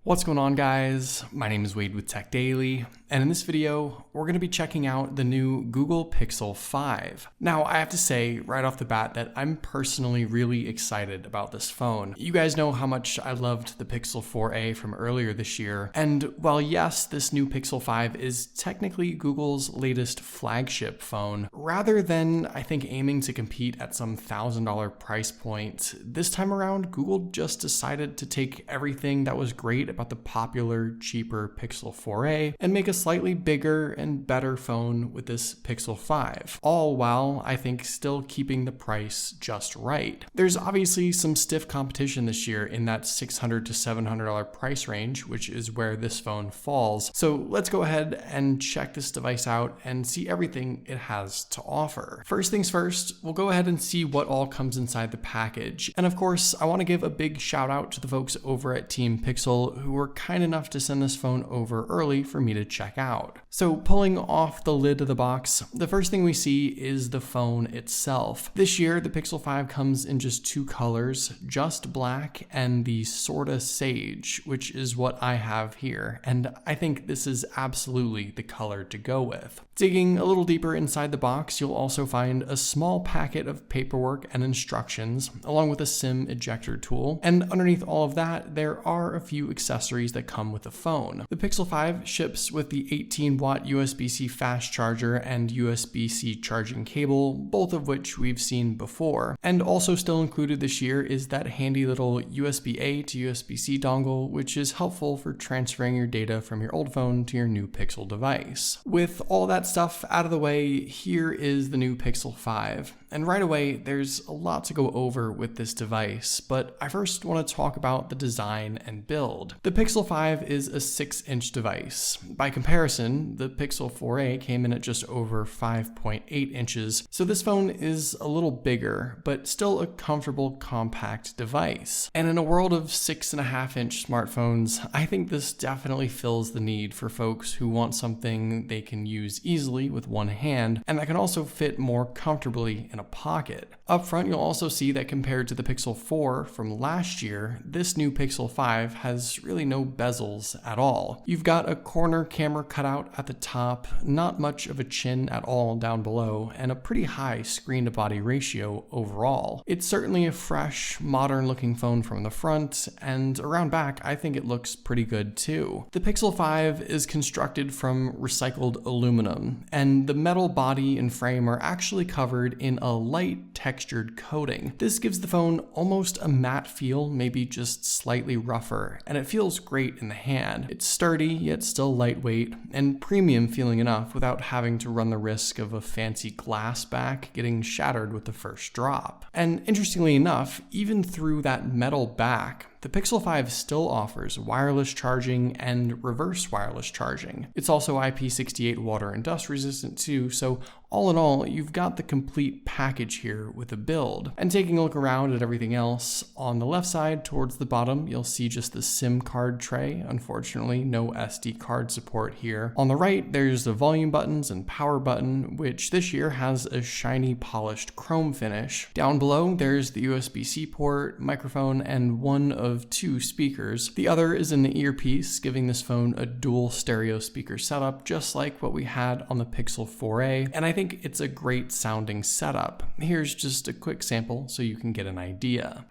What's going on, guys? My name is Wade with TechDaily, and in this video, we're going to be checking out the new Google Pixel 5. Now, I have to say right off the bat that I'm personally really excited about this phone. You guys know how much I loved the Pixel 4a from earlier this year, and while yes, this new Pixel 5 is technically Google's latest flagship phone, rather than, I think, aiming to compete at some $1,000 price point, this time around, Google just decided to take everything that was great about the popular, cheaper Pixel 4a and make a slightly bigger and better phone with this Pixel 5, all while, I think, still keeping the price just right. There's obviously some stiff competition this year in that $600 to $700 price range, which is where this phone falls. So let's go ahead and check this device out and see everything it has to offer. First things first, we'll go ahead and see what all comes inside the package. And of course, I want to give a big shout out to the folks over at Team Pixel who were kind enough to send this phone over early for me to check out. So pulling off the lid of the box, the first thing we see is the phone itself. This year, the Pixel 5 comes in just two colors, just black and the Sorta Sage, which is what I have here. And I think this is absolutely the color to go with. Digging a little deeper inside the box, you'll also find a small packet of paperwork and instructions, along with a SIM ejector tool. And underneath all of that, there are a few accessories that come with the phone. The Pixel 5 ships with the 18-watt USB-C fast charger and USB-C charging cable, both of which we've seen before. And also still included this year is that handy little USB-A to USB-C dongle, which is helpful for transferring your data from your old phone to your new Pixel device. With all that stuff out of the way, here is the new Pixel 5. And right away, there's a lot to go over with this device, but I first want to talk about the design and build. The Pixel 5 is a 6-inch device. By comparison, the Pixel 4a came in at just over 5.8 inches, so this phone is a little bigger, but still a comfortable, compact device. And in a world of 6.5-inch smartphones, I think this definitely fills the need for folks who want something they can use easily with one hand, and that can also fit more comfortably in a pocket. Up front, you'll also see that compared to the Pixel 4 from last year, this new Pixel 5 has really no bezels at all. You've got a corner camera cutout at the top, not much of a chin at all down below, and a pretty high screen-to-body ratio overall. It's certainly a fresh, modern-looking phone from the front, and around back, I think it looks pretty good too. The Pixel 5 is constructed from recycled aluminum, and the metal body and frame are actually covered in a light textured coating. This gives the phone almost a matte feel, maybe just slightly rougher, and it feels great in the hand. It's sturdy, yet still lightweight, and premium feeling enough without having to run the risk of a fancy glass back getting shattered with the first drop. And interestingly enough, even through that metal back, the Pixel 5 still offers wireless charging and reverse wireless charging. It's also IP68 water and dust resistant too, so all in all, you've got the complete package here with the build. And taking a look around at everything else, on the left side towards the bottom, you'll see just the SIM card tray. Unfortunately, no SD card support here. On the right, there's the volume buttons and power button, which this year has a shiny polished chrome finish. Down below, there's the USB-C port, microphone, and one of two speakers. The other is in the earpiece, giving this phone a dual stereo speaker setup, just like what we had on the Pixel 4a, and I think it's a great sounding setup. Here's just a quick sample so you can get an idea.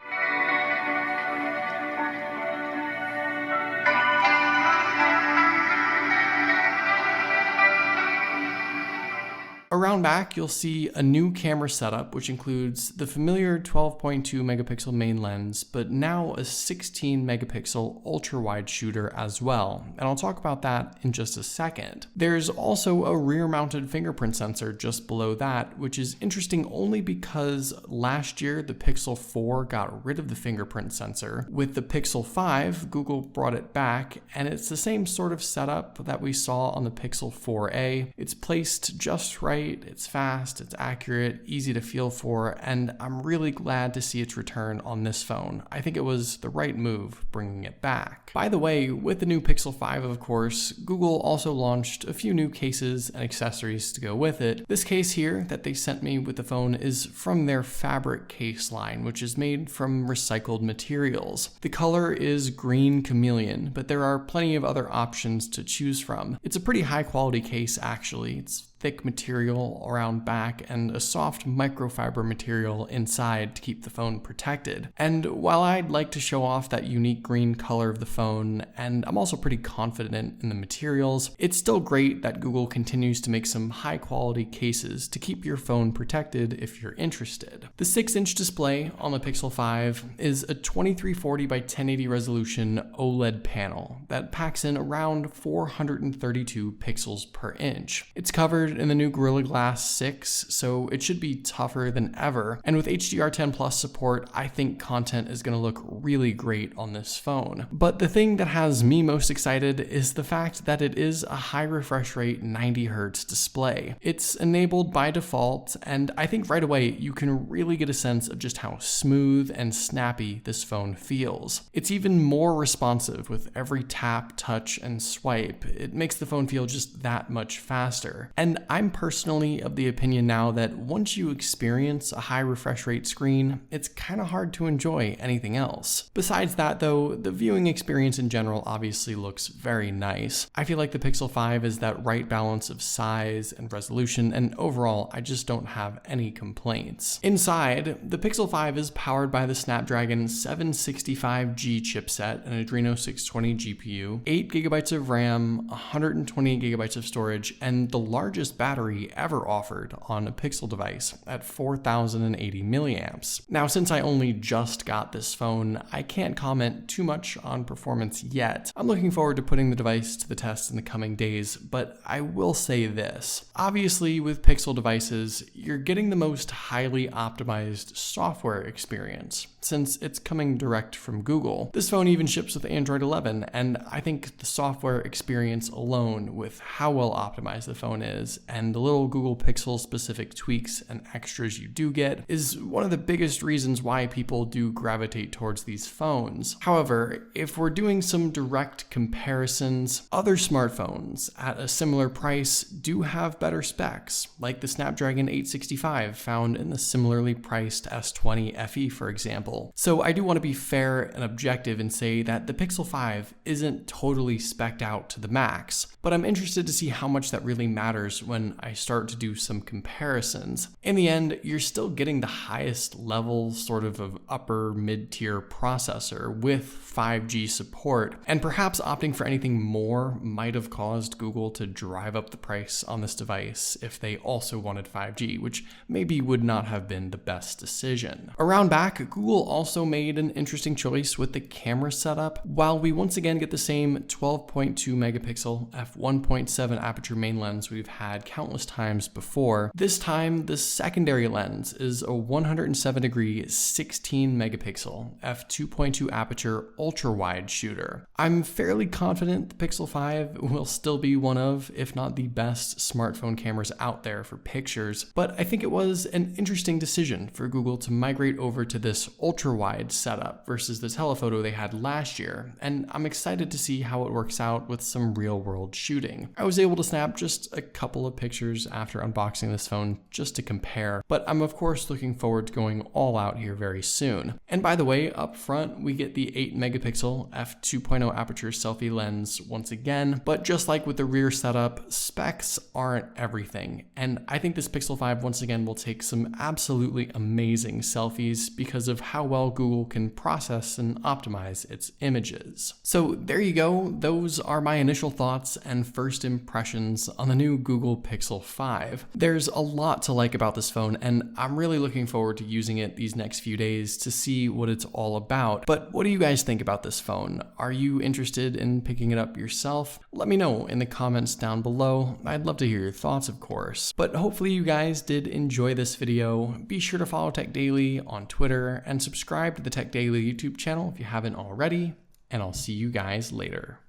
Around back, you'll see a new camera setup, which includes the familiar 12.2 megapixel main lens, but now a 16 megapixel ultra-wide shooter as well, and I'll talk about that in just a second. There's also a rear-mounted fingerprint sensor just below that, which is interesting only because last year the Pixel 4 got rid of the fingerprint sensor. With the Pixel 5, Google brought it back, and it's the same sort of setup that we saw on the Pixel 4a. It's placed just right light, it's fast, it's accurate, easy to feel for, and I'm really glad to see its return on this phone. I think it was the right move bringing it back. By the way, with the new Pixel 5, of course, Google also launched a few new cases and accessories to go with it. This case here that they sent me with the phone is from their fabric case line, which is made from recycled materials. The color is green chameleon, but there are plenty of other options to choose from. It's a pretty high quality case actually. It's thick material around back and a soft microfiber material inside to keep the phone protected. And while I'd like to show off that unique green color of the phone, and I'm also pretty confident in the materials, it's still great that Google continues to make some high quality cases to keep your phone protected if you're interested. The 6-inch display on the Pixel 5 is a 2340 by 1080 resolution OLED panel that packs in around 432 pixels per inch. It's covered in the new Gorilla Glass 6, so it should be tougher than ever. And with HDR10 Plus support, I think content is going to look really great on this phone. But the thing that has me most excited is the fact that it is a high refresh rate 90Hz display. It's enabled by default, and I think right away you can really get a sense of just how smooth and snappy this phone feels. It's even more responsive with every tap, touch, and swipe. It makes the phone feel just that much faster. And I'm personally of the opinion now that once you experience a high refresh rate screen, it's kind of hard to enjoy anything else. Besides that though, the viewing experience in general obviously looks very nice. I feel like the Pixel 5 is that right balance of size and resolution, and overall I just don't have any complaints. Inside, the Pixel 5 is powered by the Snapdragon 765G chipset, an Adreno 620 GPU, 8GB of RAM, 128GB of storage, and the largest battery ever offered on a Pixel device at 4080 milliamps. Now, since I only just got this phone, I can't comment too much on performance yet. I'm looking forward to putting the device to the test in the coming days, but I will say this. Obviously, with Pixel devices, you're getting the most highly optimized software experience, since it's coming direct from Google. This phone even ships with Android 11, and I think the software experience alone, with how well optimized the phone is, and the little Google Pixel specific tweaks and extras you do get, is one of the biggest reasons why people do gravitate towards these phones. However, if we're doing some direct comparisons, other smartphones at a similar price do have better specs, like the Snapdragon 865 found in the similarly priced S20 FE, for example. So I do want to be fair and objective and say that the Pixel 5 isn't totally spec'd out to the max, but I'm interested to see how much that really matters when I start to do some comparisons. In the end, you're still getting the highest level sort of upper mid-tier processor with 5G support, and perhaps opting for anything more might have caused Google to drive up the price on this device if they also wanted 5G, which maybe would not have been the best decision. Around back, Google also made an interesting choice with the camera setup. While we once again get the same 12.2 megapixel f1.7 aperture main lens we've had countless times before, this time the secondary lens is a 107 degree 16 megapixel f2.2 aperture ultra wide shooter. I'm fairly confident the Pixel 5 will still be one of, if not the best smartphone cameras out there for pictures, but I think it was an interesting decision for Google to migrate over to this ultra wide setup versus the telephoto they had last year, and I'm excited to see how it works out with some real world shooting. I was able to snap just a couple of pictures after unboxing this phone just to compare, but I'm of course looking forward to going all out here very soon. And by the way, up front we get the 8 megapixel f2.0 aperture selfie lens once again, but just like with the rear setup, specs aren't everything, and I think this Pixel 5 once again will take some absolutely amazing selfies because of how well Google can process and optimize its images. So there you go, those are my initial thoughts and first impressions on the new Google Pixel 5. There's a lot to like about this phone, and I'm really looking forward to using it these next few days to see what it's all about. But what do you guys think about this phone? Are you interested in picking it up yourself? Let me know in the comments down below. I'd love to hear your thoughts, of course. But hopefully you guys did enjoy this video. Be sure to follow TechDaily on Twitter and subscribe to the TechDaily YouTube channel if you haven't already, and I'll see you guys later.